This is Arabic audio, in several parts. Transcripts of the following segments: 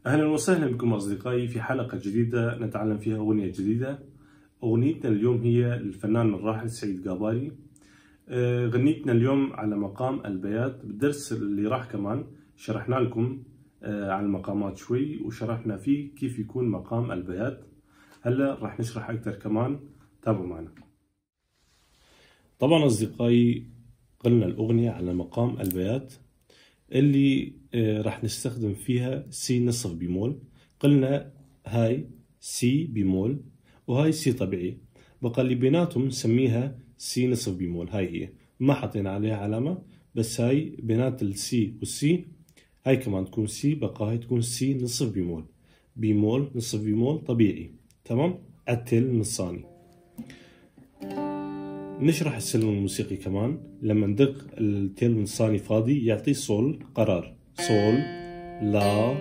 أهلا وسهلا بكم أصدقائي في حلقة جديدة نتعلم فيها أغنية جديدة. أغنيتنا اليوم هي الفنان الراحل سعيد قاباري. غنيتنا اليوم على مقام البيات. بالدرس اللي راح كمان شرحنا لكم عن المقامات شوي وشرحنا فيه كيف يكون مقام البيات. هلا راح نشرح أكثر كمان، تابعوا معنا. طبعا أصدقائي قلنا الأغنية على مقام البيات اللي راح نستخدم فيها سي نصف بيمول. قلنا هاي سي بيمول وهاي سي طبيعي، بقى اللي بيناتهم نسميها سي نصف بيمول. هاي هي ما حطينا عليها علامة، بس هاي بينات السي والسي هاي كمان تكون سي، بقى هاي تكون سي نصف بيمول. بيمول نصف بيمول طبيعي، تمام. التل نصاني. نشرح السلم الموسيقي كمان. لما ندق التيل النصاني فاضي يعطي صول قرار، صول لا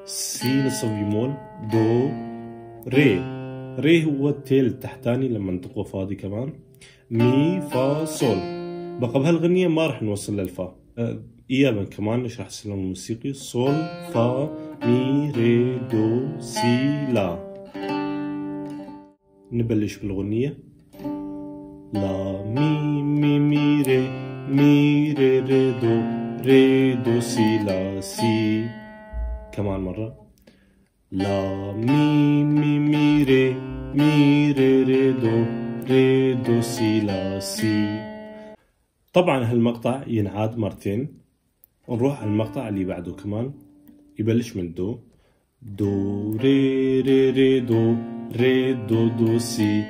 سي نصف بيمول دو ري. ري هو التيل التحتاني لما ندقه فاضي كمان. مي فا صول. بقى بهالغنية ما رح نوصل للفا. إيابا كمان نشرح السلم الموسيقي. صول فا مي ري دو سي لا. نبلش بالغنية. لا مي مي مي ري ري دو سي لا سي. كمان مرة. لا مي مي مي ري دو سي لا سي. طبعا هالمقطع ينعاد مرتين. نروح على المقطع اللي بعده كمان، يبلش من دو ري دو سي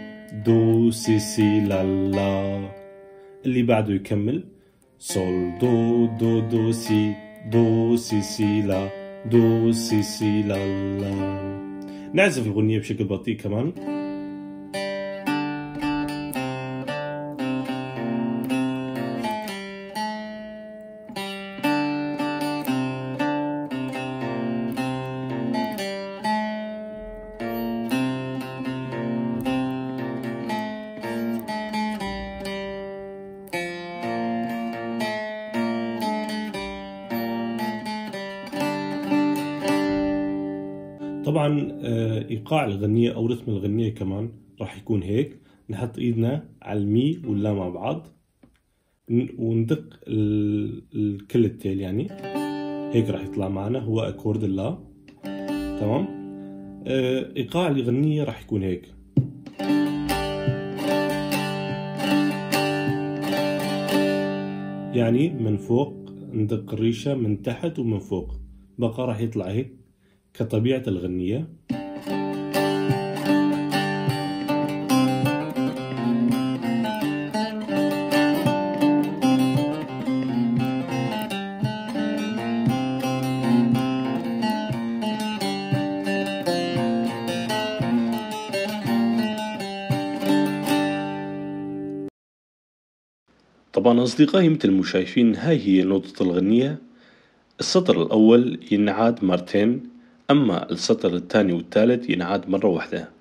دو سي سي لا لا. اللي بعده يكمل صول دو سي سي لا دو سي سي لا لا. نعزف الغنية بشكل بطيء كمان. طبعا ايقاع الغنية او رتم الغنية كمان راح يكون هيك. نحط ايدنا على المي واللا مع بعض وندق كل التيل، يعني هيك راح يطلع معنا هو اكورد اللا، تمام. ايقاع الغنية راح يكون هيك. يعني من فوق ندق الريشة من تحت ومن فوق، بقى راح يطلع هيك كطبيعة الغنية. طبعا أصدقائي مثل ما شايفين هاي هي نقطة الغنية. السطر الأول ينعاد مرتين، أما السطر الثاني والثالث ينعاد مرة واحدة.